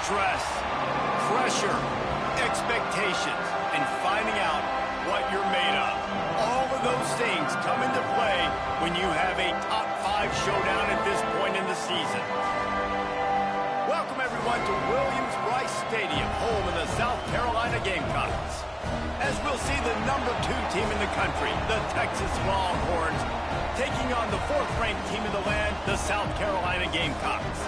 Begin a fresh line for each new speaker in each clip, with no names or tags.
Stress, pressure, expectations, and finding out what you're made of. All of those things come into play when you have a top 5 showdown at this point in the season. Welcome, everyone, to Williams-Brice Stadium, home of the South Carolina Gamecocks. As we'll see the number 2 team in the country, the Texas Longhorns, taking on the 4th-ranked team in the land, the South Carolina Gamecocks.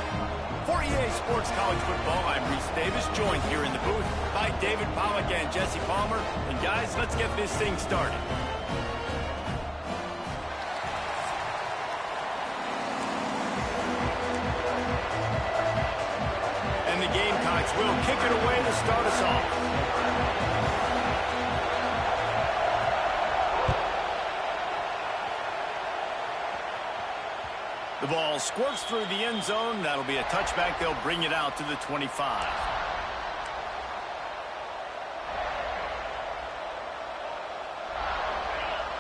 For EA Sports College Football, I'm Reese Davis, joined here in the booth by David Pollack and Jesse Palmer. And guys, let's get this thing started. And the Gamecocks will kick it away to start us off. The ball squirts through the end zone. That'll be a touchback. They'll bring it out to the 25.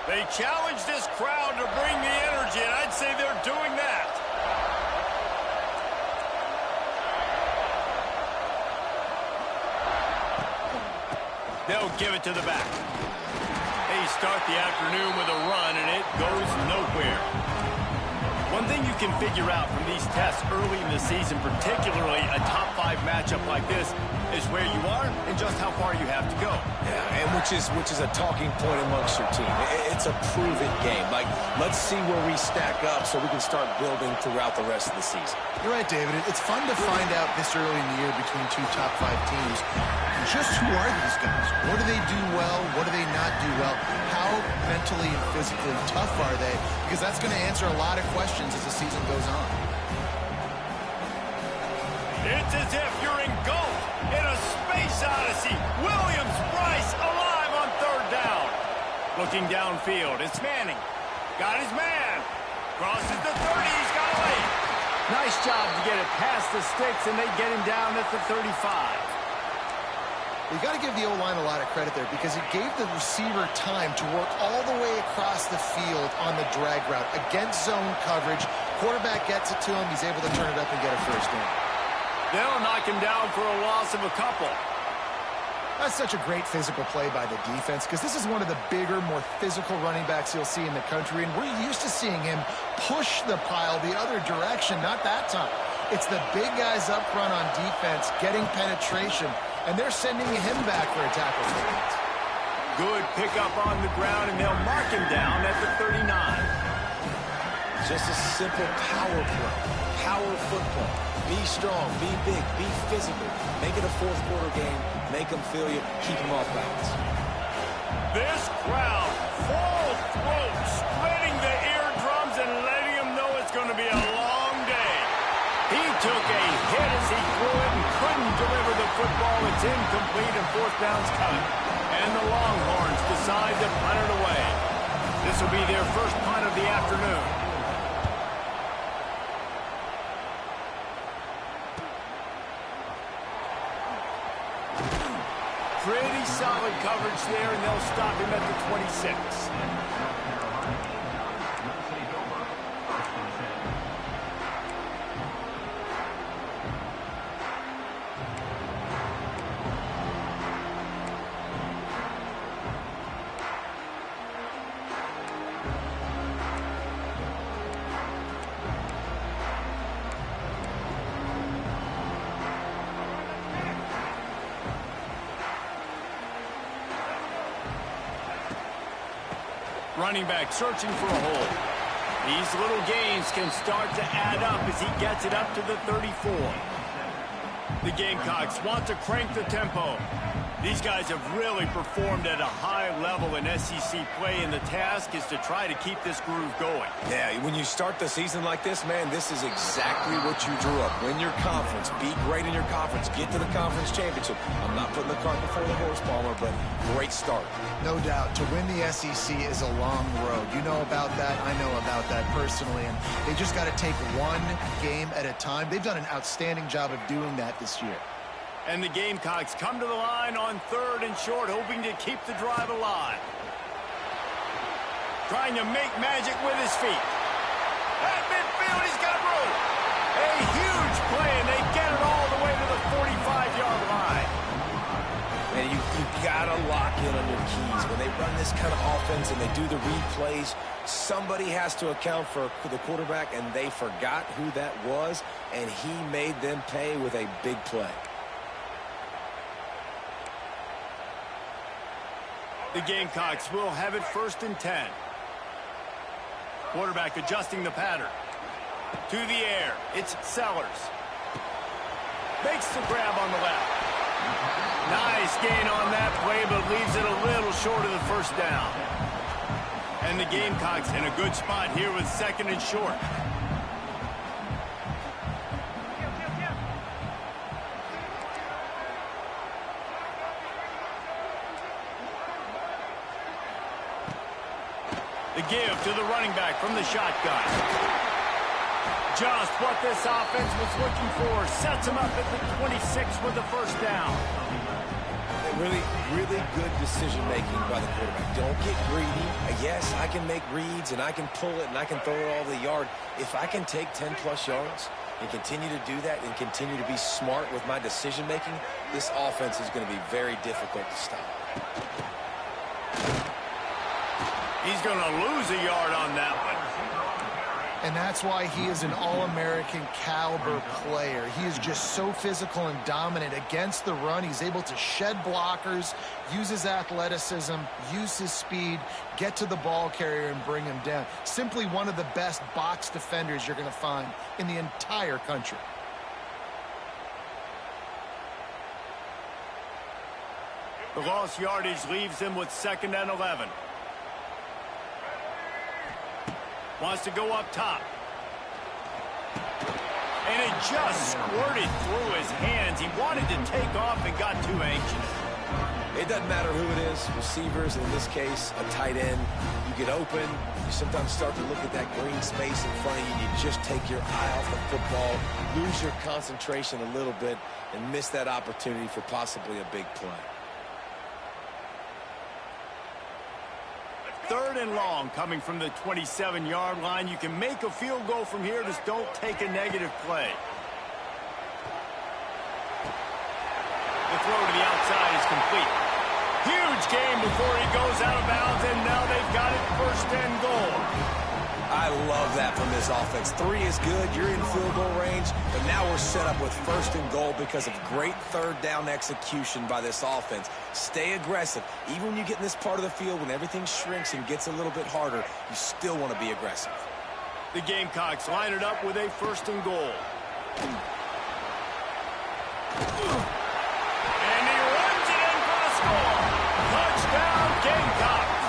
They challenge this crowd to bring the energy, and I'd say they're doing that. They'll give it to the back. They start the afternoon with a run, and it goes nowhere. One thing you can figure out from these tests early in the season, particularly a top 5 matchup like this, is where you are and just how far you have to go.
Yeah, and which is a talking point amongst your team. It's a proven game. Like, let's see where we stack up so we can start building throughout the rest of the season.
You're right, David. It's fun to find out this early in the year between 2 top 5 teams. Just who are these guys? What do they do well? What do they not do well? How mentally and physically tough are they? Because that's going to answer a lot of questions as the season goes on.
It's as if you're engulfed in a space odyssey. Williams-Brice alive on 3rd down. Looking downfield, it's Manning. Got his man. Crosses the 30, he's got a lane. Nice job to get it past the sticks, and they get him down at the 35.
You got to give the O-line a lot of credit there because it gave the receiver time to work all the way across the field on the drag route against zone coverage. Quarterback gets it to him. He's able to turn it up and get a first down.
They'll knock him down for a loss of a couple.
That's such a great physical play by the defense because this is one of the bigger, more physical running backs you'll see in the country, and we're used to seeing him push the pile the other direction. Not that time. It's the big guys up front on defense getting penetration, and they're sending him back for a tackle for it.
Good pickup on the ground, and they'll mark him down at the 39.
Just a simple power play, power football. Be strong, be big, be physical. Make it a 4th quarter game. Make them feel you. Keep them off balance.
This crowd, full throat, splitting the eardrums and letting them know it's going to be a long day. He took a hit as he threw it and couldn't deliver the football. It's incomplete and 4th down's coming. And the Longhorns decide to punt it away. This will be their first punt of the afternoon. Pretty solid coverage there, and they'll stop him at the 26. Running back searching for a hole. These little gains can start to add up as he gets it up to the 34. The Gamecocks want to crank the tempo. These guys have really performed at a high level in SEC play, and the task is to try to keep this groove going.
Yeah, when you start the season like this, man, this is exactly what you drew up. Win your conference. Be great in your conference. Get to the conference championship. I'm not putting the cart before the horse, Palmer, but great start.
No doubt. To win the SEC is a long road. You know about that. I know about that personally. And they just got to take one game at a time. They've done an outstanding job of doing that this year.
And the Gamecocks come to the line on 3rd and short, hoping to keep the drive alive. Trying to make magic with his feet. At midfield, he's got room. A huge play, and they get it all the way to the 45.
gotta lock in on your keys. When they run this kind of offense and they do the read plays, somebody has to account for the quarterback, and they forgot who that was, and he made them pay with a big play.
The Gamecocks will have it 1st and 10. Quarterback adjusting the pattern. To the air, it's Sellers. Makes the grab on the left. Nice gain on that play, but leaves it a little short of the first down. And the Gamecocks in a good spot here with 2nd and short. The give to the running back from the shotgun. Just what this offense was looking for. Sets him up at the 26 with the first down.
Really, really good decision-making by the quarterback. Don't get greedy. Yes, I can make reads, and I can pull it, and I can throw it all the yard. If I can take 10-plus yards and continue to do that and continue to be smart with my decision-making, this offense is going to be very difficult to stop.
He's going to lose a yard on that one.
And that's why he is an All-American caliber player. He is just so physical and dominant against the run. He's able to shed blockers, use his athleticism, use his speed, get to the ball carrier and bring him down. Simply one of the best box defenders you're going to find in the entire country.
The lost yardage leaves him with 2nd and 11. Wants to go up top. And it just squirted through his hands. He wanted to take off and got too anxious.
It doesn't matter who it is, receivers, in this case, a tight end. You get open, you sometimes start to look at that green space in front of you, and you just take your eye off the football, lose your concentration a little bit, and miss that opportunity for possibly a big play.
3rd and long coming from the 27-yard line. You can make a field goal from here. Just don't take a negative play. The throw to the outside is complete. Huge gain before he goes out of bounds, and now they've got it 1st and goal.
I love that from this offense. 3 is good. You're in field goal range, but now we're set up with 1st and goal because of great 3rd down execution by this offense. Stay aggressive. Even when you get in this part of the field, when everything shrinks and gets a little bit harder, you still want to be aggressive.
The Gamecocks line it up with a 1st and goal. And he runs it in for the score. Touchdown, Gamecocks.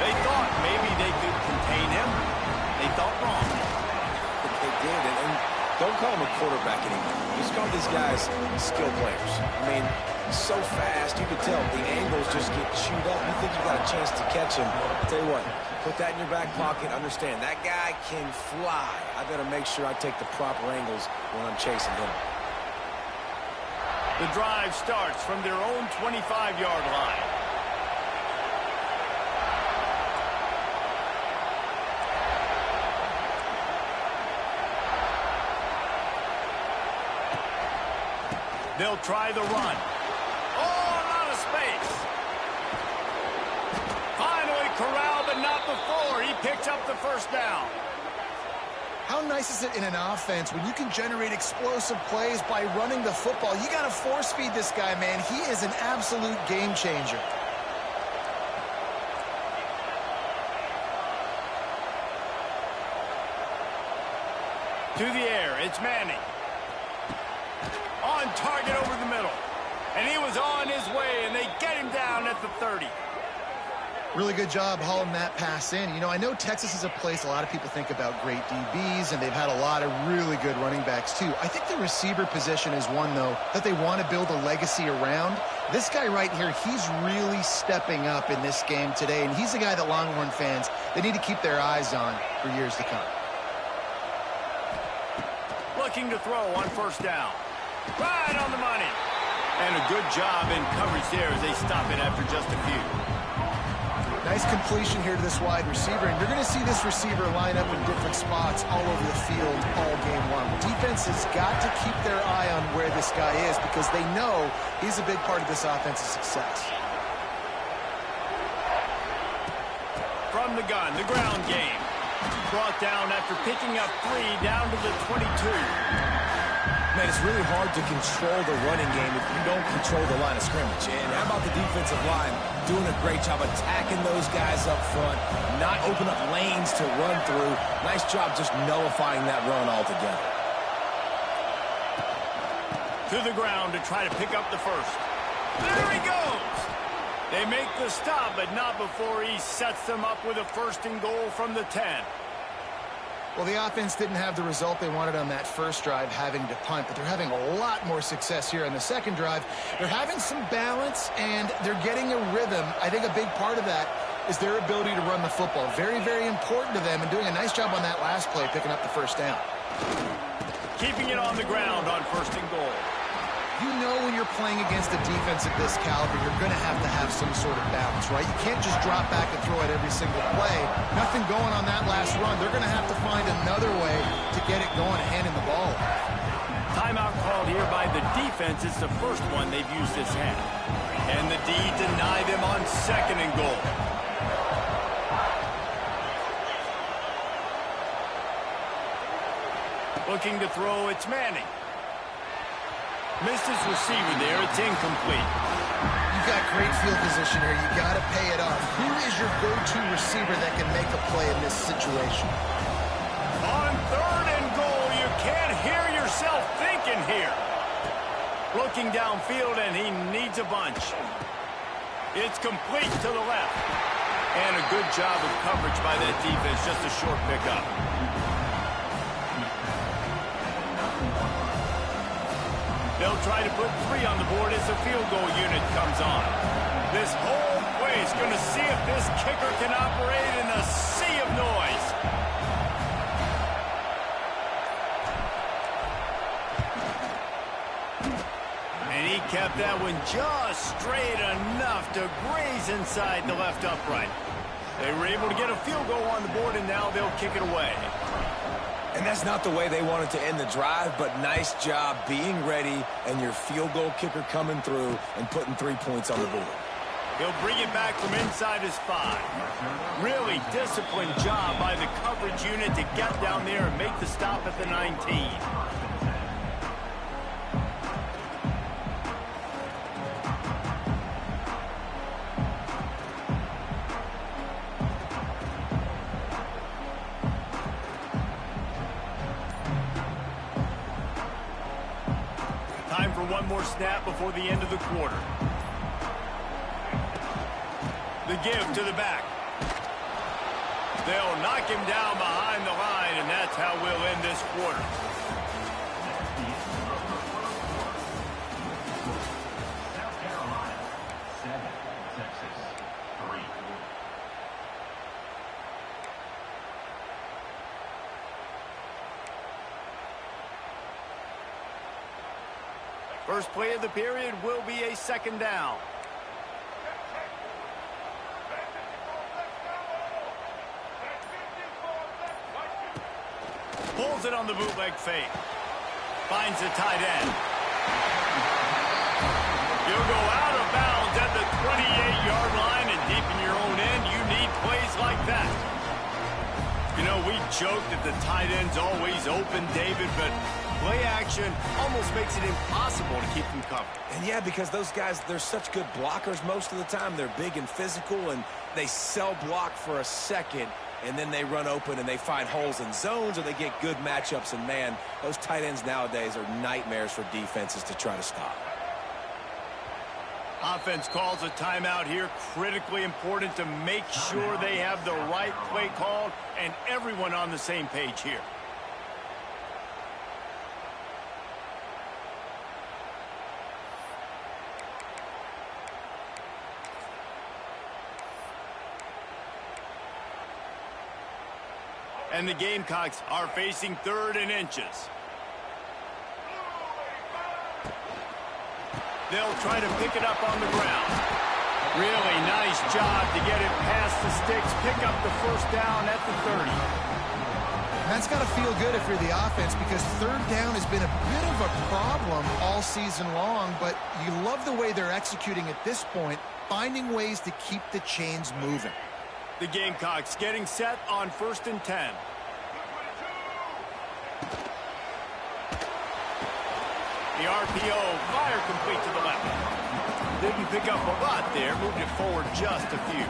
They thought maybe they could contain him. They thought wrong.
They did, and don't call him a quarterback anymore. Just call these guys skill players. I mean, so fast, you can tell the angles just get chewed up. You think you got a chance to catch him. I'll tell you what, put that in your back pocket. Understand, that guy can fly. I better make sure I take the proper angles when I'm chasing him.
The drive starts from their own 25-yard line. They'll try the run. Oh, a lot of space. Finally corralled, but not before. He picks up the 1st down.
How nice is it in an offense when you can generate explosive plays by running the football? You got to force feed this guy, man. He is an absolute game changer.
To the air, it's Manning. On target over the middle. And he was on his way, and they get him down at the 30.
Really good job hauling that pass in. You know, I know Texas is a place a lot of people think about great DBs, and they've had a lot of really good running backs, too. I think the receiver position is one, though, that they want to build a legacy around. This guy right here, he's really stepping up in this game today, and he's the guy that Longhorn fans, they need to keep their eyes on for years to come.
Looking to throw on 1st down. Right on the money. And a good job in coverage there as they stop it after just a few.
Now Nice completion here to this wide receiver, and you're going to see this receiver line up in different spots all over the field all game long. Defense has got to keep their eye on where this guy is because they know he's a big part of this offense's success.
From the gun, the ground game. Brought down after picking up 3 down to the 22.
Man, it's really hard to control the running game if you don't control the line of scrimmage. And how about the defensive line doing a great job attacking those guys up front, not open up lanes to run through. Nice job just nullifying that run altogether.
To the ground to try to pick up the first. There he goes! They make the stop, but not before he sets them up with a 1st and goal from the 10.
Well, the offense didn't have the result they wanted on that first drive, having to punt, but they're having a lot more success here on the second drive. They're having some balance, and they're getting a rhythm. I think a big part of that is their ability to run the football. Very, very important to them, and doing a nice job on that last play, picking up the first down.
Keeping it on the ground on 1st and goal.
You know when you're playing against a defense of this caliber, you're going to have some sort of balance, right? You can't just drop back and throw it every single play. Nothing going on that last run. They're going to have to find another way to get it going and handing the ball.
Timeout called here by the defense. It's the first one they've used this half. And the D deny them on 2nd and goal. Looking to throw, it's Manning. Missed his receiver there. It's incomplete.
You've got great field position here. You got to pay it off. Who is your go-to receiver that can make a play in this situation?
On 3rd and goal, you can't hear yourself thinking here. Looking downfield, and he needs a bunch. It's complete to the left. And a good job of coverage by that defense. Just a short pickup. They'll try to put 3 on the board as the field goal unit comes on. This whole play is going to see if this kicker can operate in a sea of noise. And he kept that one just straight enough to graze inside the left upright. They were able to get a field goal on the board, and now they'll kick it away.
And that's not the way they wanted to end the drive, but nice job being ready and your field goal kicker coming through and putting 3 points on the board.
He'll bring it back from inside his 5. Really disciplined job by the coverage unit to get down there and make the stop at the 19. Time for one more snap before the end of the quarter. The give to the back. They'll knock him down behind the line, and that's how we'll end this quarter.
South Carolina, 7, Texas, 3.
First play of the period will be a 2nd down. Pulls it on the bootleg fake. Finds the tight end. You'll go out of bounds at the 28-yard line, and deep in your own end, you need plays like that. You know, we joke that the tight end's always open, David, but play action almost makes it impossible to keep them covered.
And yeah, because those guys, they're such good blockers most of the time. They're big and physical, and they sell block for a second, and then they run open and they find holes in zones, or they get good matchups. And, man, those tight ends nowadays are nightmares for defenses to try to stop.
Offense calls a timeout here. Critically important to make sure they have the right play called and everyone on the same page here. And the Gamecocks are facing 3rd and inches. They'll try to pick it up on the ground. Really nice job to get it past the sticks, pick up the first down at the 30.
That's got to feel good if you're the offense, because third down has been a bit of a problem all season long, but you love the way they're executing at this point, finding ways to keep the chains moving.
The Gamecocks getting set on 1st and 10. The RPO, fire complete to the left. Didn't pick up a lot there, moved it forward just a few.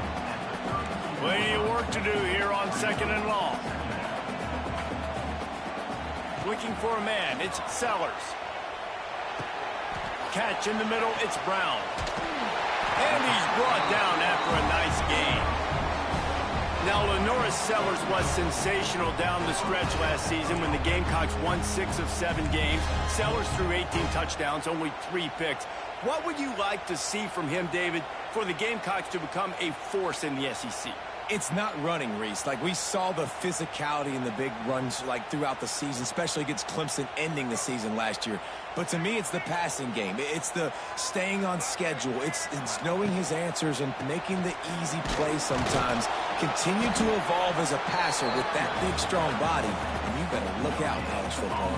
Plenty of work to do here on 2nd and long. Looking for a man, it's Sellers. Catch in the middle, it's Brown. And he's brought down after a nice gain. Now, Lenoris Sellers was sensational down the stretch last season when the Gamecocks won 6 of 7 games. Sellers threw 18 touchdowns, only 3 picks. What would you like to see from him, David, for the Gamecocks to become a force in the SEC?
It's not running, Reese. Like, we saw the physicality in the big runs, like, throughout the season, especially against Clemson ending the season last year. But to me, it's the passing game. It's the staying on schedule. It's knowing his answers and making the easy play sometimes. Continue to evolve as a passer with that big, strong body. And you better look out in college football.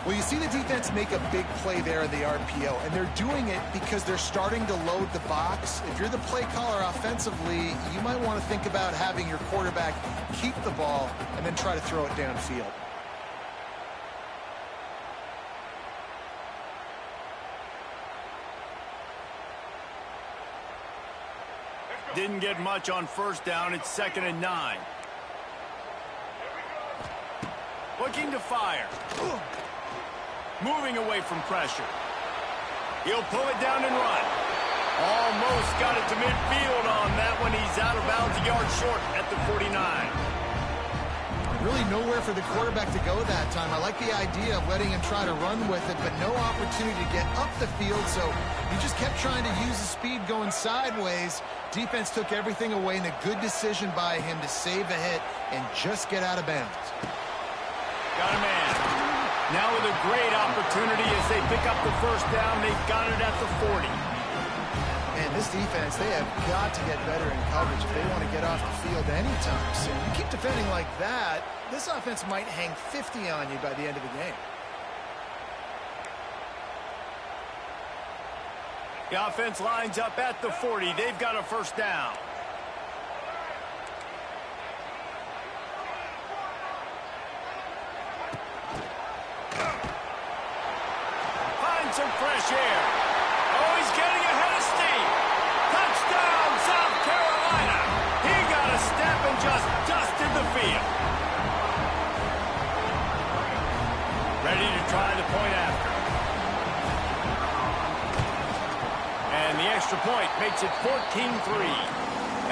Well, you see the defense make a big play there in the RPO, and they're doing it because they're starting to load the box. If you're the play caller offensively, you might want to think about having your quarterback keep the ball and then try to throw it downfield.
Didn't get much on 1st down. It's 2nd and 9. Looking to fire. Moving away from pressure. He'll pull it down and run. Almost got it to midfield on that one. He's out of bounds, a yard short at the 49.
Really nowhere for the quarterback to go that time. I like the idea of letting him try to run with it, but no opportunity to get up the field, so he just kept trying to use the speed going sideways. Defense took everything away, and a good decision by him to save a hit and just get out of bounds.
Got a man. Now with a great opportunity as they pick up the first down. They've got it at the 40.
And this defense, they have got to get better in coverage if they want to get off the field anytime soon. You keep defending like that, this offense might hang 50 on you by the end of the game.
The offense lines up at the 40. They've got a first down. Some fresh air. Oh, he's getting ahead of steam. Touchdown, South Carolina. He got a step and just dusted the field. Ready to try the point after. And the extra point makes it 14-3.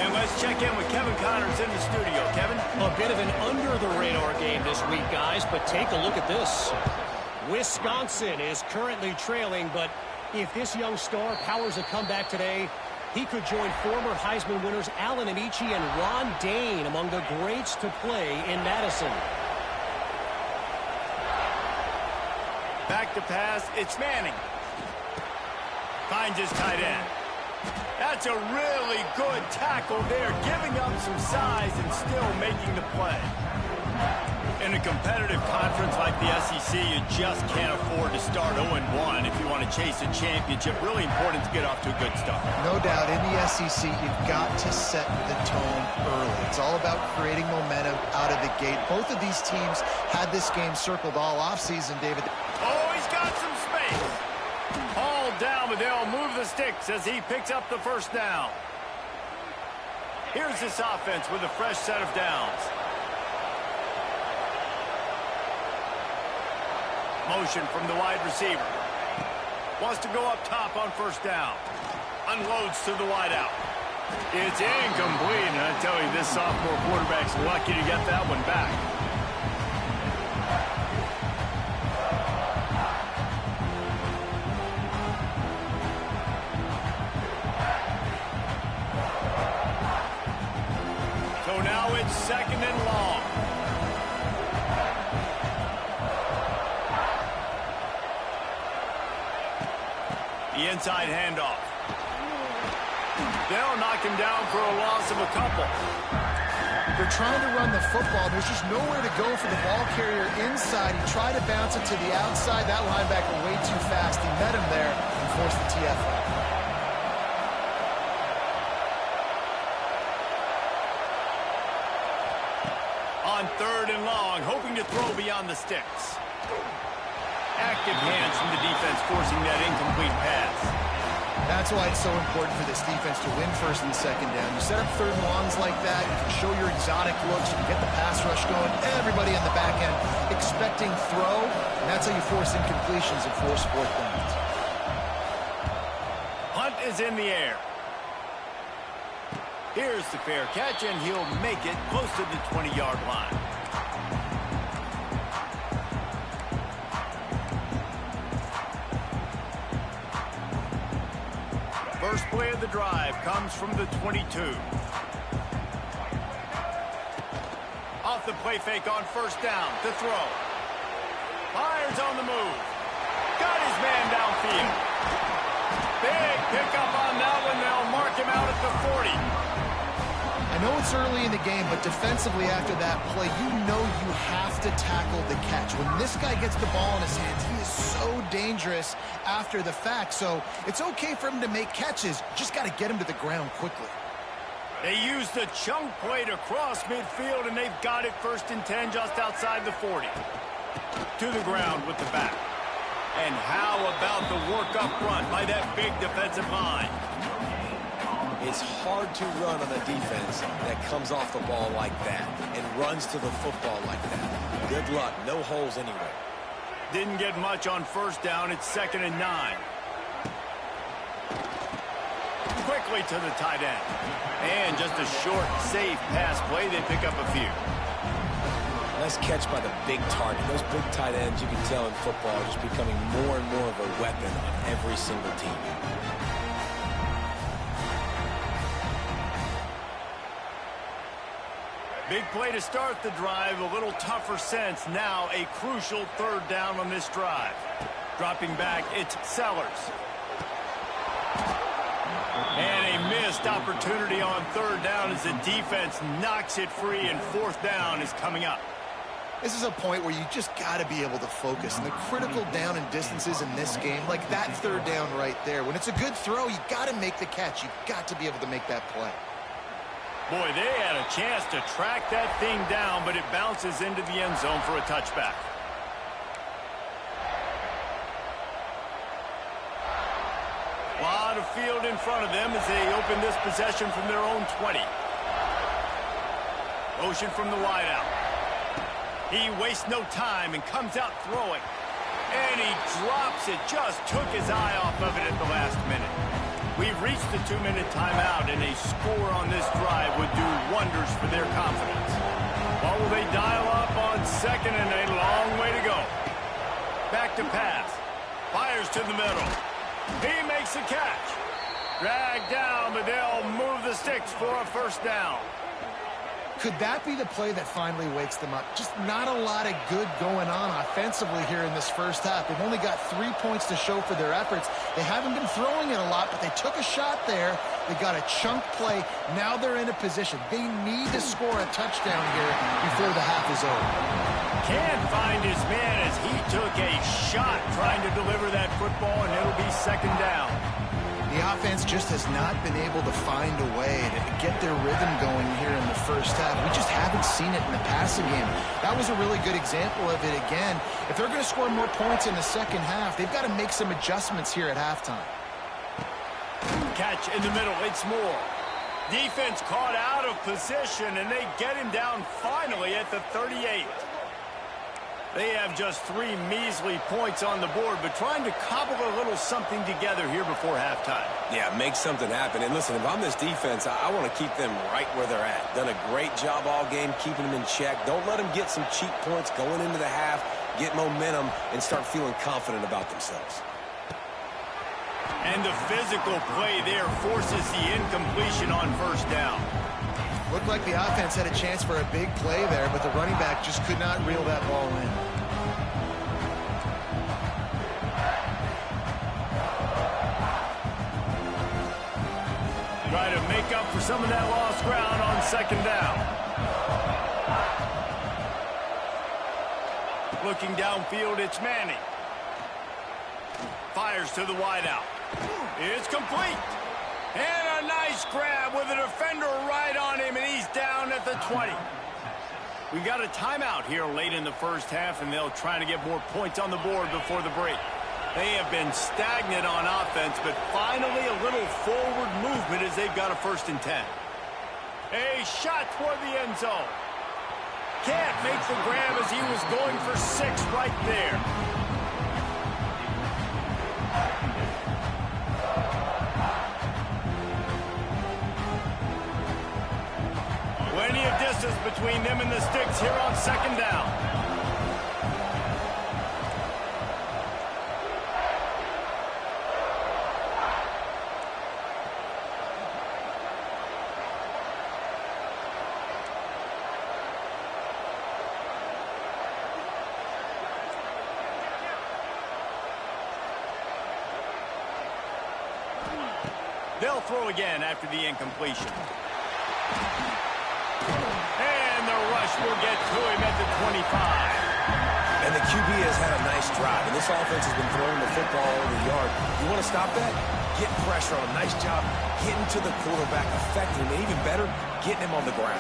And let's check in with Kevin Connors in the studio. Kevin?
A bit of an under-the-radar game this week, guys, but take a look at this. Wisconsin is currently trailing, but if this young star powers a comeback today, he could join former Heisman winners Allen Amici and Ron Dane among the greats to play in Madison.
Back to pass, it's Manning. Finds his tight end. That's a really good tackle there, giving up some size and still making the play. In a competitive conference like the SEC, you just can't afford to start 0-1 if you want to chase a championship. Really important to get off to a good start.
No doubt, in the SEC, you've got to set the tone early. It's all about creating momentum out of the gate. Both of these teams had this game circled all offseason, David.
Oh, he's got some space. All down, but they'll move the sticks as he picks up the first down. Here's this offense with a fresh set of downs. Motion from the wide receiver. Wants to go up top on first down. Unloads to the wideout. It's incomplete, and I tell you, this sophomore quarterback's lucky to get that one back. So now it's 2nd and long. The inside handoff. They'll knock him down for a loss of a couple.
They're trying to run the football. There's just nowhere to go for the ball carrier inside. He tried to bounce it to the outside. That linebacker way too fast. He met him there and forced the TFL.
On 3rd and long, hoping to throw beyond the sticks. Active hands from the defense forcing that incomplete pass.
That's why it's so important for this defense to win 1st and 2nd down. You set up 3rd and longs like that, you can show your exotic looks, you can get the pass rush going, everybody in the back end expecting throw, and that's how you force incompletions and force 4th downs.
Hunt is in the air. Here's the fair catch, and he'll make it close to the 20-yard line. First play of the drive comes from the 22. Off the play fake on 1st down. To throw. Fires on the move. Got his man downfield. Big pickup on that one. They'll mark him out at the 40.
I know it's early in the game, but defensively after that play, you know you have to tackle the catch. When this guy gets the ball in his hands, he is so dangerous after the fact. So it's okay for him to make catches. Just got to get him to the ground quickly.
They used the chunk play to cross midfield, and they've got it 1st and 10 just outside the 40. To the ground with the back. And how about the work up front by that big defensive line?
It's hard to run on a defense that comes off the ball like that and runs to the football like that. Good luck. No holes anywhere.
Didn't get much on 1st down. It's 2nd and 9. Quickly to the tight end. And just a short, safe pass play. They pick up a few.
Nice catch by the big target. Those big tight ends, you can tell in football, are just becoming more and more of a weapon on every single team.
Big play to start the drive. A little tougher sense. Now a crucial 3rd down on this drive. Dropping back, it's Sellers. And a missed opportunity on 3rd down as the defense knocks it free, and 4th down is coming up.
This is a point where you just got to be able to focus. And the critical down and distances in this game, like that 3rd down right there, when it's a good throw, you got to make the catch. You've got to be able to make that play.
Boy, they had a chance to track that thing down, but it bounces into the end zone for a touchback. A lot of field in front of them as they open this possession from their own 20. Motion from the wideout. He wastes no time and comes out throwing. And he drops it. Just took his eye off of it at the last minute. We've reached the 2-minute timeout, and a score on this drive would do wonders for their confidence. What will they dial up on 2nd and a long way to go? Back to pass. Fires to the middle. He makes a catch. Dragged down, but they'll move the sticks for a 1st down.
Could that be the play that finally wakes them up? Just not a lot of good going on offensively here in this 1st half. They've only got 3 points to show for their efforts. They haven't been throwing it a lot, but they took a shot there. They got a chunk play. Now they're in a position. They need to score a touchdown here before the half is over.
Can't find his man as he took a shot trying to deliver that football, and it'll be 2nd down.
The offense just has not been able to find a way to get their rhythm going here in the 1st half. We just haven't seen it in the passing game. That was a really good example of it again. If they're going to score more points in the 2nd half, they've got to make some adjustments here at halftime.
Catch in the middle. It's Moore. Defense caught out of position, and they get him down finally at the 38. They have just 3 measly points on the board, but trying to cobble a little something together here before halftime.
Yeah, make something happen. And listen, if I'm this defense, I want to keep them right where they're at. Done a great job all game keeping them in check. Don't let them get some cheap points going into the half, get momentum, and start feeling confident about themselves.
And the physical play there forces the incompletion on 1st down.
Looked like the offense had a chance for a big play there, but the running back just could not reel that ball in.
Try to make up for some of that lost ground on second down. Looking downfield, it's Manning. Fires to the wideout. It's complete. And a nice grab with a defender right on him, and he's down at the 20. We got a timeout here late in the first half, and they'll try to get more points on the board before the break. They have been stagnant on offense, but finally a little forward movement as they've got a 1st and 10. A shot toward the end zone. Can't make the grab as he was going for 6 right there. Plenty of distance between them and the sticks here on second down. They'll throw again after the incompletion. And the rush will get to him at the 25.
And the QB has had a nice drive, and this offense has been throwing the football over the yard. You want to stop that? Get pressure on him. Nice job getting to the quarterback, affecting him, and even better, getting him on the ground.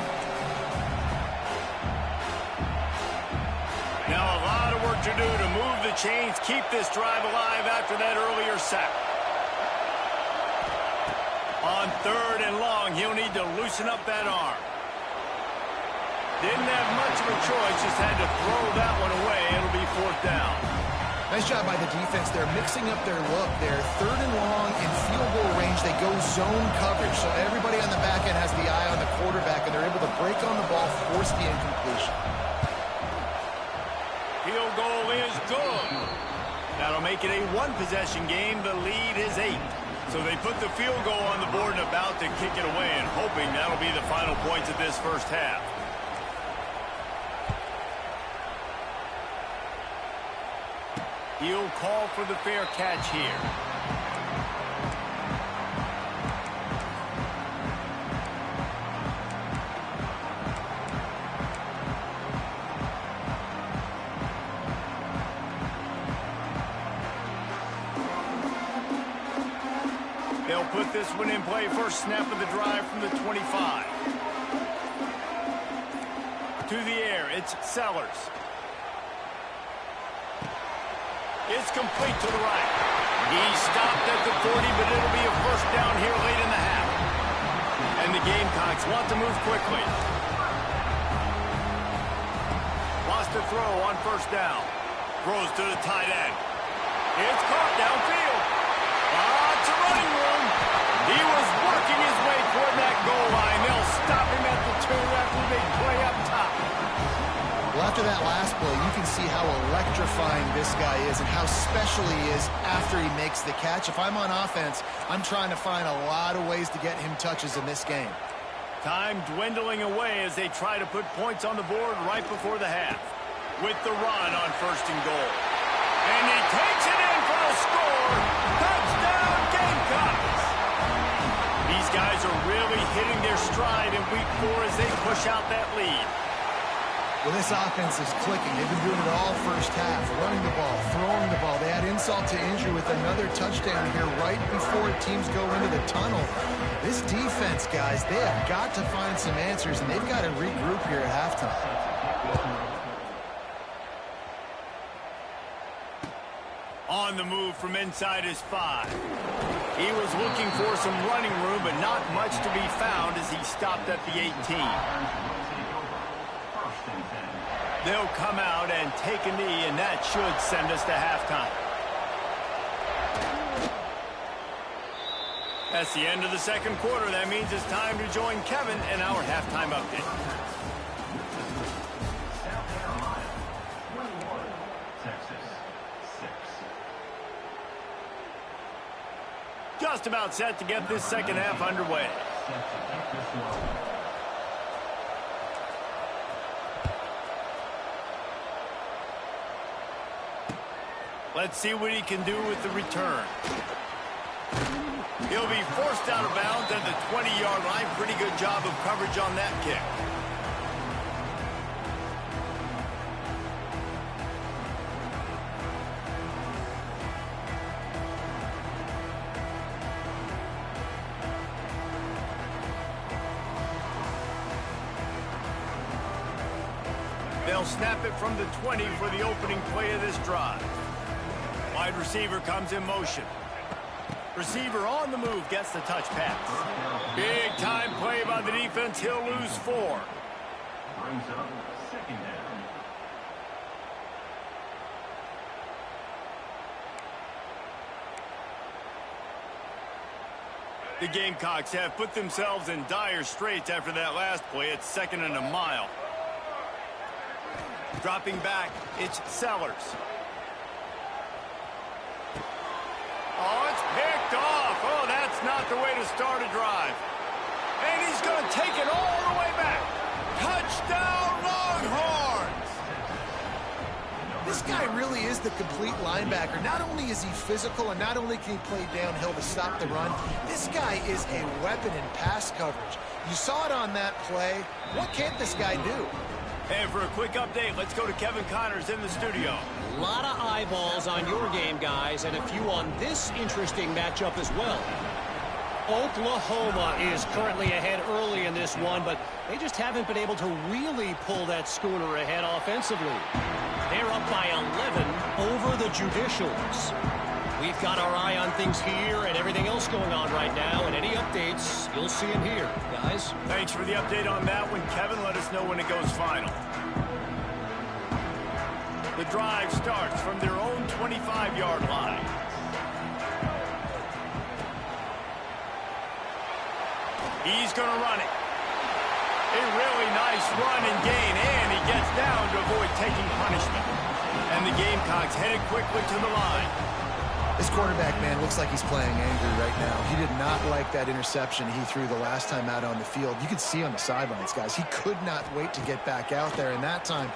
Now a lot of work to do to move the chains, keep this drive alive after that earlier sack. On 3rd and long, he'll need to loosen up that arm. Didn't have much of a choice, just had to throw that one away. It'll be 4th down.
Nice job by the defense. They're mixing up their look. They're 3rd and long in field goal range. They go zone coverage, so everybody on the back end has the eye on the quarterback, and they're able to break on the ball, force the incompletion.
Field goal is good. That'll make it a 1-possession game. The lead is 8. So they put the field goal on the board and about to kick it away, and hoping that'll be the final points of this first half. He'll call for the fair catch here. They'll put this one in play. First snap of the drive from the 25. To the air, it's Sellers. It's complete to the right. He stopped at the 40, but it'll be a 1st down here late in the half. And the Gamecocks want to move quickly. Lost a throw on 1st down. Throws to the tight end. It's caught downfield. Lots of running room. He was working his way toward that goal line. They'll stop him at the 2 after the big play up top.
Well, after that last play, you can see how electrifying this guy is and how special he is after he makes the catch. If I'm on offense, I'm trying to find a lot of ways to get him touches in this game.
Time dwindling away as they try to put points on the board right before the half. With the run on 1st and goal. And he takes it in for a score. Touchdown, Gamecocks. These guys are really hitting their stride in week 4 as they push out that lead.
Well, this offense is clicking. They've been doing it all first half, running the ball, throwing the ball. They had insult to injury with another touchdown here right before teams go into the tunnel. This defense, guys, they have got to find some answers, and they've got to regroup here at halftime.
On the move from inside his 5. He was looking for some running room, but not much to be found as he stopped at the 18. They'll come out and take a knee, and that should send us to halftime. That's the end of the 2nd quarter. That means it's time to join Kevin in our halftime update. Just about set to get this 2nd half underway. Let's see what he can do with the return. He'll be forced out of bounds at the 20-yard line. Pretty good job of coverage on that kick. They'll snap it from the 20 for the opening play of this drive. Wide receiver comes in motion. Receiver on the move, gets the touch pass. Big time play by the defense. He'll lose 4.
Brings up second down.
The Gamecocks have put themselves in dire straits after that last play. It's 2nd and a mile. Dropping back, it's Sellers. Oh, it's picked off. Oh, that's not the way to start a drive. And he's going to take it all the way back. Touchdown, Longhorns!
This guy really is the complete linebacker. Not only is he physical and not only can he play downhill to stop the run, this guy is a weapon in pass coverage. You saw it on that play. What can't this guy do?
And for a quick update, let's go to Kevin Connors in the studio.
A lot of eyeballs on your game, guys, and a few on this interesting matchup as well. Oklahoma is currently ahead early in this one, but they just haven't been able to really pull that schooner ahead offensively. They're up by 11 over the Judicials. We've got our eye on things here and everything else going on right now, and any updates, you'll see them here, guys.
Thanks for the update on that one, Kevin. Let us know when it goes final. The drive starts from their own 25-yard line. He's going to run it. A really nice run and gain, and he gets down to avoid taking punishment. And the Gamecocks headed quickly to the line.
This quarterback, man, looks like he's playing angry right now. He did not like that interception he threw the last time out on the field. You could see on the sidelines, guys. He could not wait to get back out there, and that time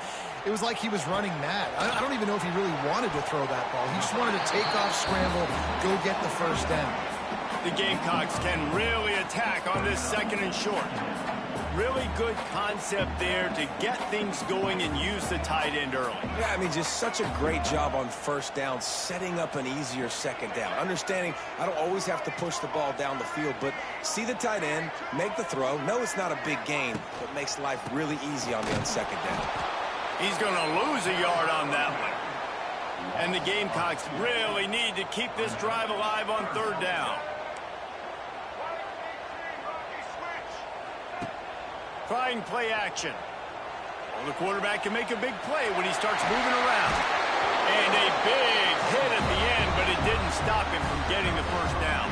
it was like he was running mad. I don't even know if he really wanted to throw that ball. He just wanted to take off, scramble, go get the first down.
The Gamecocks can really attack on this 2nd and short. Really good concept there to get things going and use the tight end early.
Yeah, I mean, just such a great job on first down, setting up an easier 2nd down. Understanding I don't always have to push the ball down the field, but see the tight end, make the throw. No, it's not a big gain, but makes life really easy on me on 2nd down.
He's going to lose a yard on that one. And the Gamecocks really need to keep this drive alive on 3rd down. Trying play action. Well, the quarterback can make a big play when he starts moving around. And a big hit at the end, but it didn't stop him from getting the first down.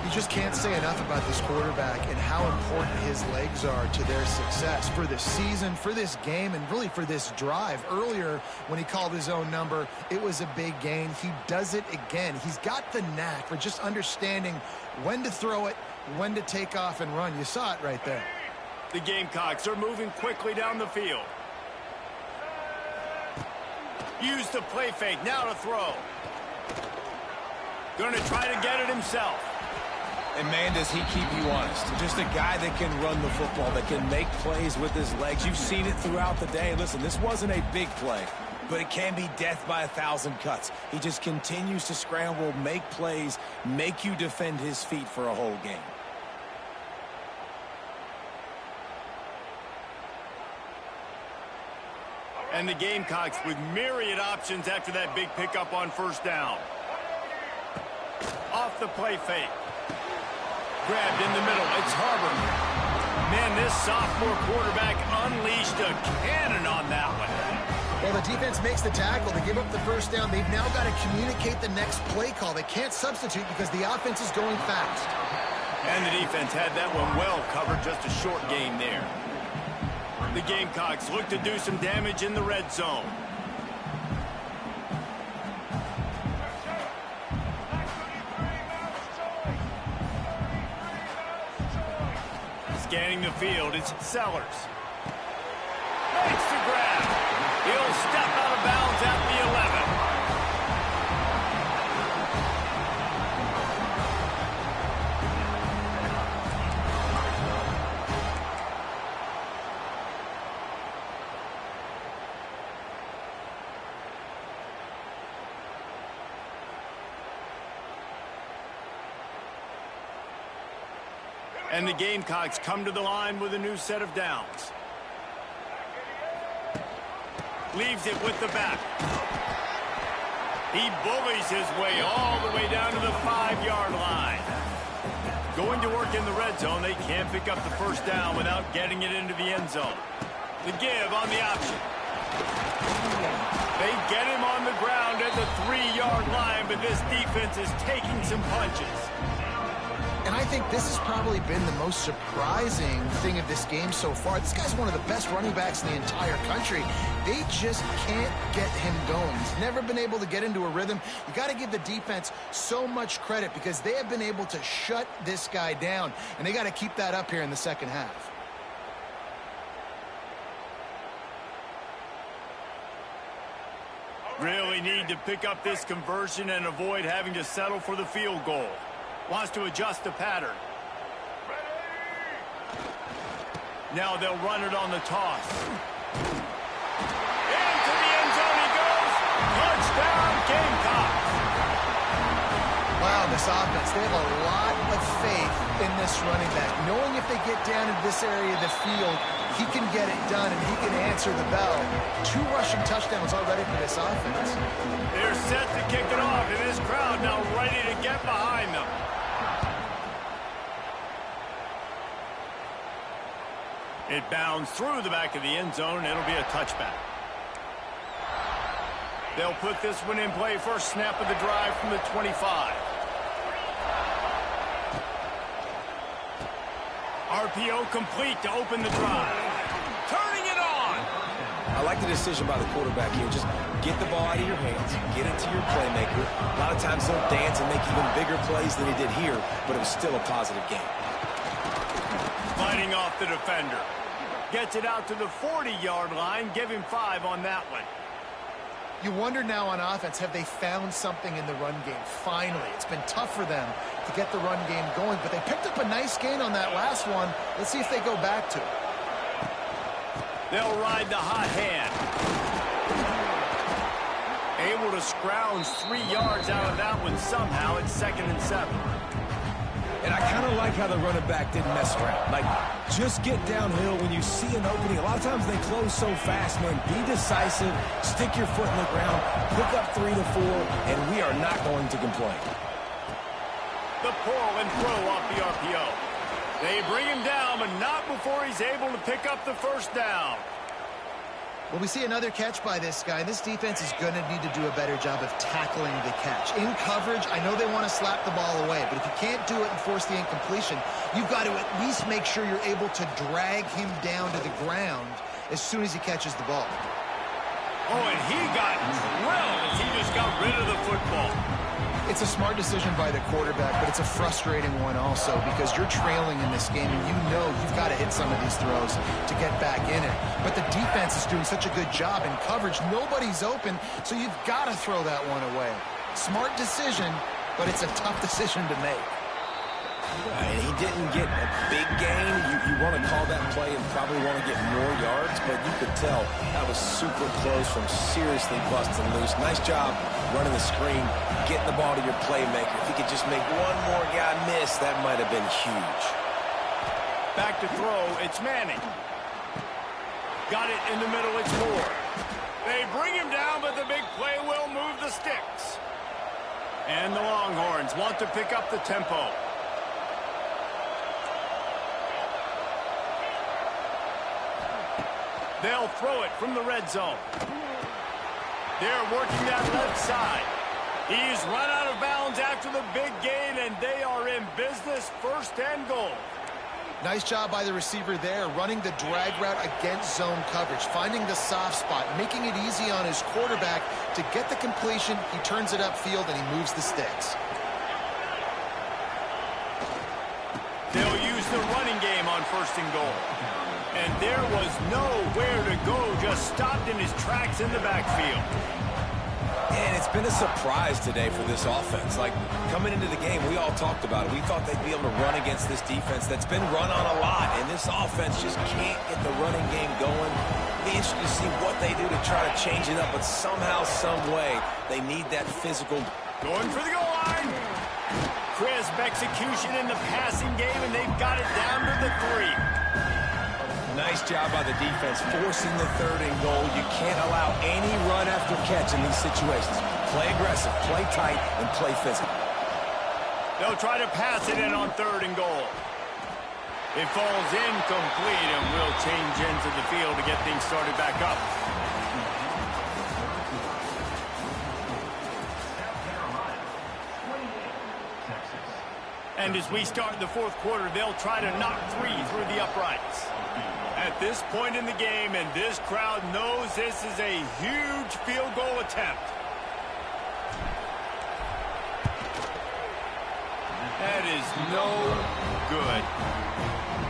You just can't say enough about this quarterback and how important his legs are to their success for this season, for this game, and really for this drive. Earlier, when he called his own number, it was a big gain. He does it again. He's got the knack for just understanding when to throw it, when to take off and run. You saw it right there.
The Gamecocks are moving quickly down the field. Use the play fake, now to throw. Going to try to get it himself.
And man, does he keep you honest. Just a guy that can run the football, that can make plays with his legs. You've seen it throughout the day. Listen, this wasn't a big play, but it can be death by 1,000 cuts. He just continues to scramble, make plays, make you defend his feet for a whole game.
And the Gamecocks with myriad options after that big pickup on first down. Off the play fake. Grabbed in the middle. It's Harbor. Man, this sophomore quarterback unleashed a cannon on that one.
Well, the defense makes the tackle. They give up the first down. They've now got to communicate the next play call. They can't substitute because the offense is going fast.
And the defense had that one well covered. Just a short gain there. The Gamecocks look to do some damage in the red zone. Scanning the field, it's Sellers. Makes the grab. He'll step out of bounds at the 11. And the Gamecocks come to the line with a new set of downs. Leaves it with the back. He bullies his way all the way down to the 5-yard line. Going to work in the red zone, they can't pick up the first down without getting it into the end zone. The give on the option. They get him on the ground at the 3-yard line, but this defense is taking some punches.
And I think this has probably been the most surprising thing of this game so far. This guy's one of the best running backs in the entire country. They just can't get him going. He's never been able to get into a rhythm. You got to give the defense so much credit because they have been able to shut this guy down, and they got to keep that up here in the second half.
Really need to pick up this conversion and avoid having to settle for the field goal. Wants to adjust the pattern. Now they'll run it on the toss. Into the end zone he goes. Touchdown, Gamecocks.
Wow, this offense, they have a lot of faith in this running back. Knowing if they get down in this area of the field, he can get it done and he can answer the bell. 2 rushing touchdowns already for this offense.
They're set to kick it off, and this crowd now ready to get behind them. It bounds through the back of the end zone, and it'll be a touchback. They'll put this one in play first snap of the drive from the 25. RPO complete to open the drive. Turning it on.
I like the decision by the quarterback here. Just get the ball out of your hands, get it to your playmaker. A lot of times they'll dance and make even bigger plays than he did here, but it was still a positive game.
Fighting off the defender. Gets it out to the 40-yard line. Give him 5 on that one.
You wonder now on offense, have they found something in the run game? Finally, it's been tough for them to get the run game going, but they picked up a nice gain on that last one. Let's see if they go back to it.
They'll ride the hot hand. Able to scrounge 3 yards out of that one somehow. It's 2nd and 7.
And I kind of like how the running back didn't mess around. Like, just get downhill when you see an opening. A lot of times they close so fast, man. Be decisive, stick your foot in the ground, pick up 3 to 4, and we are not going to complain.
The pull and throw off the RPO. They bring him down, but not before he's able to pick up the first down.
Well, we see another catch by this guy. This defense is going to need to do a better job of tackling the catch. In coverage, I know they want to slap the ball away, but if you can't do it and force the incompletion, you've got to at least make sure you're able to drag him down to the ground as soon as he catches the ball.
Oh, and he got drilled as he just got rid of the football.
It's a smart decision by the quarterback, but it's a frustrating one also because you're trailing in this game and you know you've got to hit some of these throws to get back in it. But the defense is doing such a good job in coverage. Nobody's open, so you've got to throw that one away. Smart decision, but it's a tough decision to make.
And he didn't get a big gain. You want to call that play and probably want to get more yards, but you could tell that was super close from seriously busting loose. Nice job running the screen, getting the ball to your playmaker. If he could just make one more guy miss, that might have been huge.
Back to throw, it's Manning. Got it in the middle, it's Moore. They bring him down, but the big play will move the sticks. And the Longhorns want to pick up the tempo. They'll throw it from the red zone. They're working that left side. He's run out of bounds after the big gain, and they are in business, 1st and goal.
Nice job by the receiver there, running the drag route against zone coverage, finding the soft spot, making it easy on his quarterback to get the completion. He turns it upfield, and he moves the sticks.
They'll use the running game on 1st and goal. And there was nowhere to go, just stopped in his tracks in the backfield.
And it's been a surprise today for this offense. Like, coming into the game, we all talked about it. We thought they'd be able to run against this defense that's been run on a lot, and this offense just can't get the running game going. Be interested to see what they do to try to change it up, but somehow, some way, they need that physical.
Going for the goal line. crisp execution in the passing game, and they've got it down to the 3.
Nice job by the defense, forcing the 3rd and goal. You can't allow any run after catch in these situations. Play aggressive, play tight, and play physical.
They'll try to pass it in on 3rd and goal. It falls incomplete, and will change ends of the field to get things started back up. And as we start the 4th quarter, they'll try to knock 3 through the uprights. At this point in the game, and this crowd knows this is a huge field goal attempt. That is no good.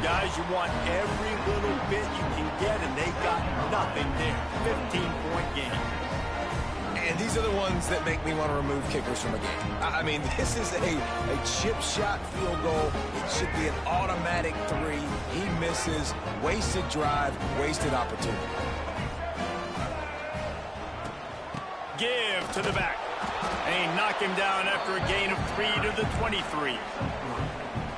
Guys, you want every little bit you can get, and they got nothing there. 15-point game.
And these are the ones that make me want to remove kickers from a game. I mean, this is a chip shot field goal. It should be an automatic 3. He misses. Wasted drive, wasted opportunity.
Give to the back. And he knocked him down after a gain of 3 to the 23.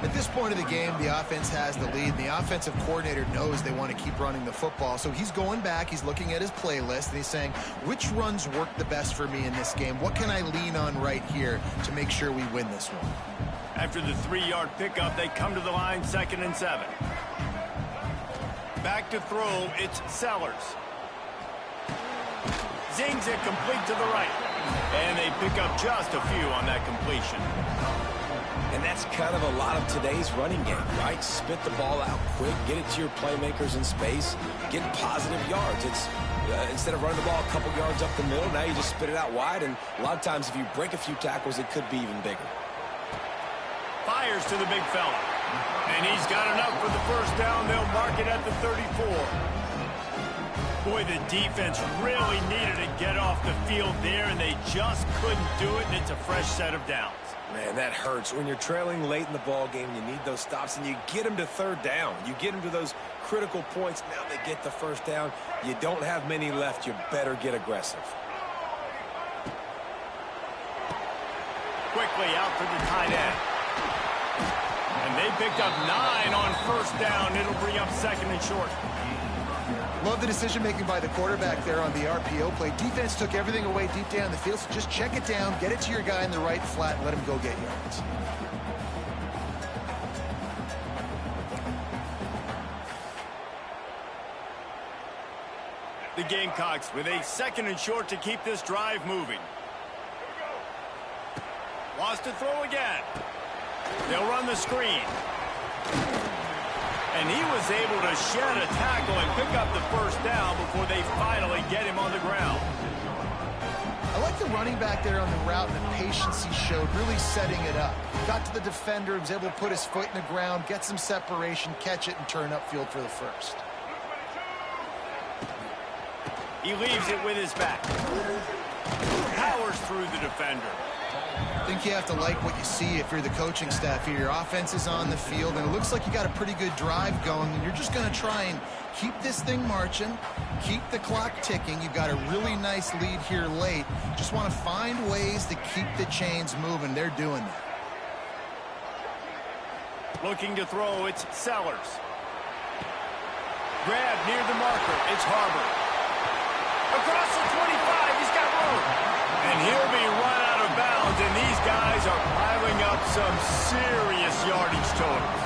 At this point of the game, the offense has the lead. The offensive coordinator knows they want to keep running the football. So he's going back, he's looking at his playlist, and he's saying, which runs work the best for me in this game? What can I lean on right here to make sure we win this one?
After the 3-yard pickup, they come to the line, 2nd and 7. Back to throw, it's Sellers. Zings it complete to the right. And they pick up just a few on that completion.
And that's kind of a lot of today's running game, right? Spit the ball out quick, get it to your playmakers in space, get positive yards. It's instead of running the ball a couple yards up the middle, now you just spit it out wide, and a lot of times if you break a few tackles, it could be even bigger.
Fires to the big fella. And he's got enough for the 1st down. They'll mark it at the 34. Boy, the defense really needed to get off the field there, and they just couldn't do it, and it's a fresh set of downs.
Man, that hurts. When you're trailing late in the ball game, you need those stops, and you get them to 3rd down. You get them to those critical points. Now they get the 1st down. You don't have many left. You better get aggressive.
Quickly out for the tight end. And they picked up 9 on 1st down. It'll bring up 2nd and short.
Love the decision-making by the quarterback there on the RPO play. Defense took everything away deep down the field, so just check it down, get it to your guy in the right flat, and let him go get yards.
The Gamecocks with a 2nd and short to keep this drive moving. Wants to throw again. They'll run the screen. And he was able to shed a tackle and pick up the 1st down before they finally get him on the ground.
I like the running back there on the route and the patience he showed, really setting it up. Got to the defender, was able to put his foot in the ground, get some separation, catch it, and turn upfield for the 1st.
He leaves it with his back. Powers through the defender.
I think you have to like what you see if you're the coaching staff here. Your offense is on the field, and it looks like you got a pretty good drive going, and you're just going to try and keep this thing marching, keep the clock ticking. You've got a really nice lead here late. Just want to find ways to keep the chains moving. They're doing that.
Looking to throw, it's Sellers. Grab near the marker, it's Harbor. Across the 25, he's got room. And he'll be run out of bounds, and these guys are piling up some serious yardage totals.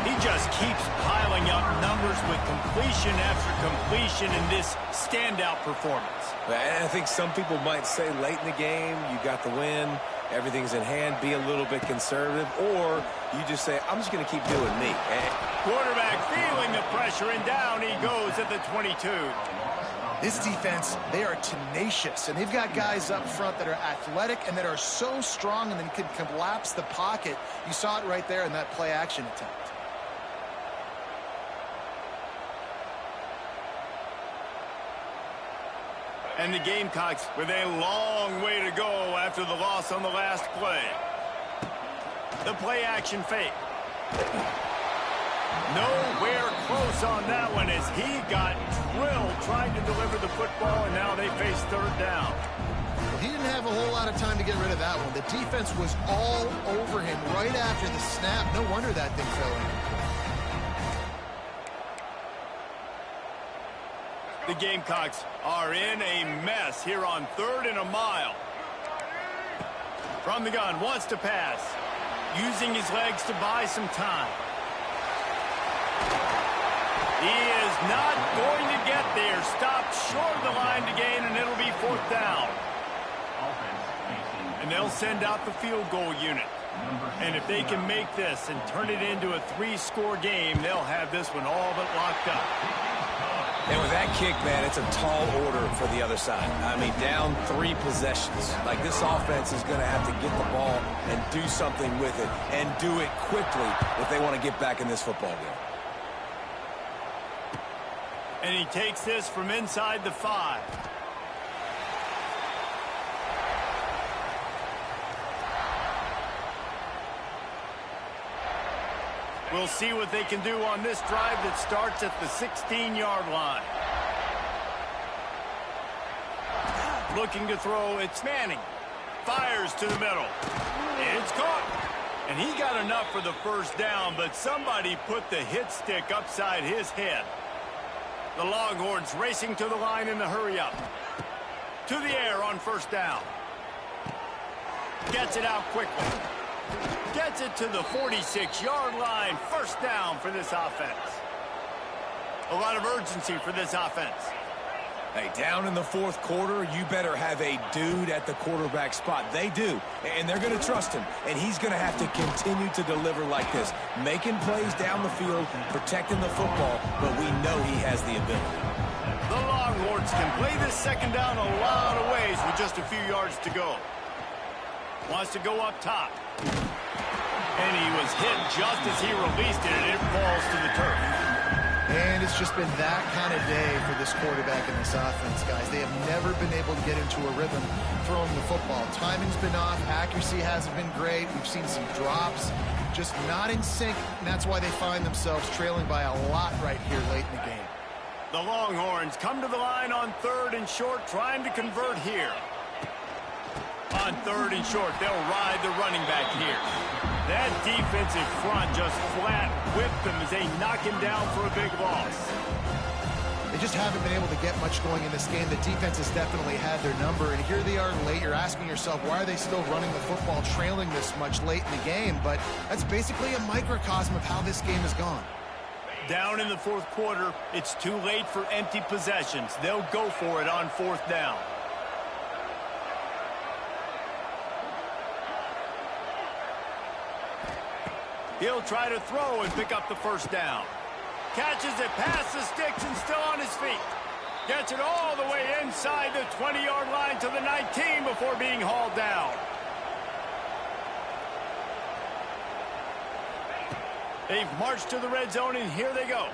He just keeps piling up numbers with completion after completion in this standout performance.
And I think some people might say late in the game, you got the win, everything's in hand, be a little bit conservative, or you just say, I'm just going to keep doing me.
Quarterback feeling the pressure, and down he goes at the 22.
This defense, they are tenacious, and they've got guys up front that are athletic and that are so strong and then can collapse the pocket. You saw it right there in that play-action attempt.
And the Gamecocks with a long way to go after the loss on the last play. The play-action fake. Nowhere close on that one as he got drilled trying to deliver the football, and now they face 3rd down.
He didn't have a whole lot of time to get rid of that one. The defense was all over him right after the snap. No wonder that thing fell in.
The Gamecocks are in a mess here on 3rd and a mile. From the gun, wants to pass. Using his legs to buy some time. He is not going to get there. Stopped short of the line to gain, and it'll be 4th down. And they'll send out the field goal unit. And if they can make this and turn it into a 3-score game, they'll have this one all but locked up.
And with that kick, man, it's a tall order for the other side. I mean, down 3 possessions. Like, this offense is going to have to get the ball and do something with it, and do it quickly if they want to get back in this football game.
And he takes this from inside the 5. We'll see what they can do on this drive that starts at the 16-yard line. Looking to throw, it's Manning. Fires to the middle. It's caught. And he got enough for the 1st down, but somebody put the hit stick upside his head. The Longhorns racing to the line in the hurry-up. To the air on 1st down. Gets it out quickly. Gets it to the 46-yard line. 1st down for this offense. A lot of urgency for this offense.
Hey, down in the 4th quarter, you better have a dude at the quarterback spot. They do, and they're going to trust him. And he's going to have to continue to deliver like this, making plays down the field, protecting the football, but we know he has the ability.
The Longhorns can play this 2nd down a lot of ways with just a few yards to go. Wants to go up top. And he was hit just as he released it, and it falls to the turf.
And it's just been that kind of day for this quarterback and this offense, guys. They have never been able to get into a rhythm throwing the football. Timing's been off. Accuracy hasn't been great. We've seen some drops, just not in sync, and that's why they find themselves trailing by a lot right here late in the game.
The Longhorns come to the line on 3rd and short, trying to convert here. On 3rd and short, they'll ride the running back here. That defensive front just flat whipped them as they knock him down for a big loss.
They just haven't been able to get much going in this game. The defense has definitely had their number, and here they are late. You're asking yourself, why are they still running the football, trailing this much late in the game? But that's basically a microcosm of how this game has gone.
Down in the 4th quarter, it's too late for empty possessions. They'll go for it on 4th down. He'll try to throw and pick up the 1st down. Catches it past the sticks and still on his feet. Gets it all the way inside the 20-yard line to the 19 before being hauled down. They've marched to the red zone, and here they go.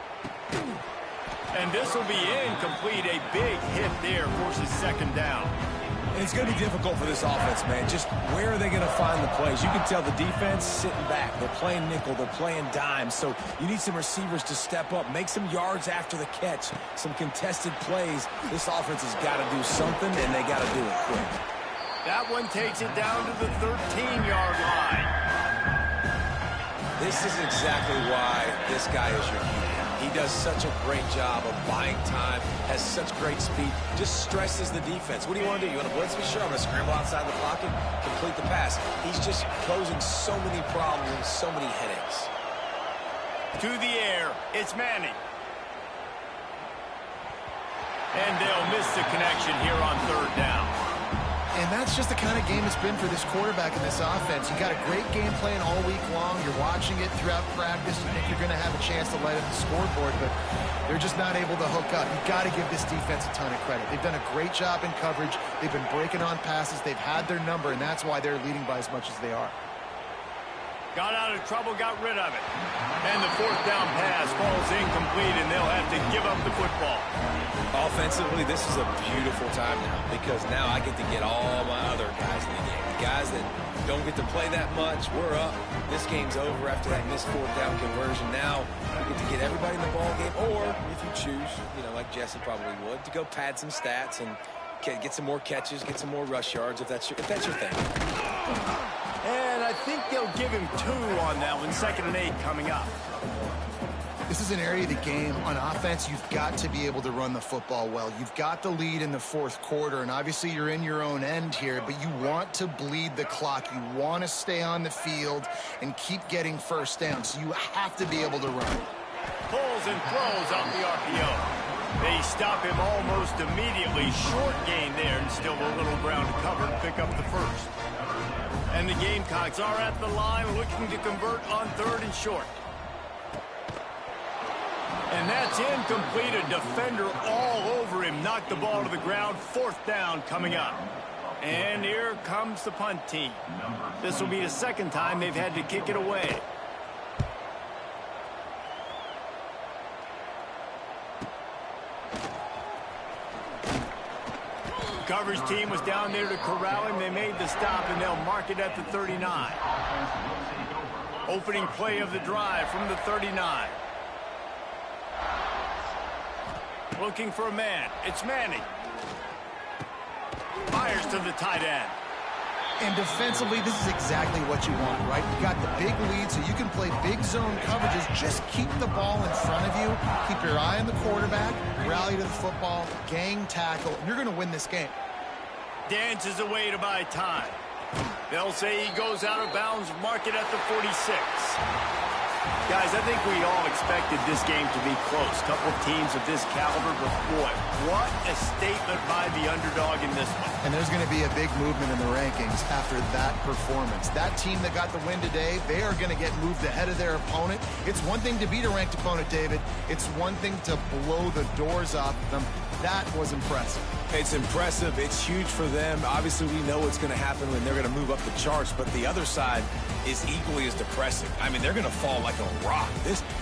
And this will be incomplete. A big hit there forces 2nd down.
And it's going to be difficult for this offense, man. Just where are they going to find the plays? You can tell the defense sitting back. They're playing nickel. They're playing dime. So you need some receivers to step up, make some yards after the catch, some contested plays. This offense has got to do something, and they got to do it quick.
That one takes it down to the 13-yard line.
This is exactly why this guy is your QB. He does such a great job of buying time, has such great speed, just stresses the defense. What do you want to do? You want to blitz me? Sure, I'm going to scramble outside the pocket, complete the pass. He's just posing so many problems, so many headaches.
To the air, it's Manning. And they'll miss the connection here on 3rd down.
And that's just the kind of game it's been for this quarterback and this offense. You got a great game plan all week long. You're watching it throughout practice. You think you're going to have a chance to light up the scoreboard, but they're just not able to hook up. You've got to give this defense a ton of credit. They've done a great job in coverage. They've been breaking on passes. They've had their number, and that's why they're leading by as much as they are.
Got out of trouble, got rid of it. And the 4th down pass falls incomplete, and they'll have to give up the football.
Offensively, this is a beautiful time now because now I get to get all my other guys in the game. The guys that don't get to play that much, we're up. This game's over after that missed 4th down conversion. Now we get to get everybody in the ball game, or if you choose, like Jesse probably would, to go pad some stats and Get some more catches, get some more rush yards if that's your thing.
And I think they'll give him 2 on that one. 2nd and 8 coming up.
This is an area of the game. On offense, you've got to be able to run the football well. You've got the lead in the 4th quarter, and obviously you're in your own end here, but you want to bleed the clock. You want to stay on the field and keep getting first down, so you have to be able to run.
Pulls and throws off the RPO. They stop him almost immediately. Short gain there, and still a little ground to cover to pick up the 1st. And the Gamecocks are at the line looking to convert on 3rd and short. And that's incomplete. A defender all over him. Knocked the ball to the ground. 4th down coming up. And here comes the punt team. This will be the 2nd time they've had to kick it away. Coverage team was down there to corral him. They made the stop, and they'll mark it at the 39. Opening play of the drive from the 39. Looking for a man. It's Manning. Fires to the tight end.
And defensively, this is exactly what you want, right? You got the big lead, so you can play big zone coverages. Just keep the ball in front of you. Keep your eye on the quarterback. Rally to the football. Gang tackle. You're going to win this game.
Dances away to buy time. They'll say he goes out of bounds. Mark it at the 46. Guys, I think we all expected this game to be close. Couple of teams of this caliber, but boy, what a statement by the underdog in this one.
And there's going to be a big movement in the rankings after that performance. That team that got the win today, they are going to get moved ahead of their opponent. It's one thing to beat a ranked opponent, David. It's one thing to blow the doors off them. That was impressive.
It's impressive. It's huge for them. Obviously, we know what's going to happen when they're going to move up the charts, but the other side is equally as depressing. I mean, they're going to fall like a rock.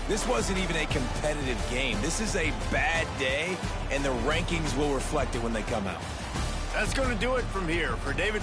This wasn't even a competitive game. This is a bad day, and the rankings will reflect it when they come out.
That's going to do it from here. For David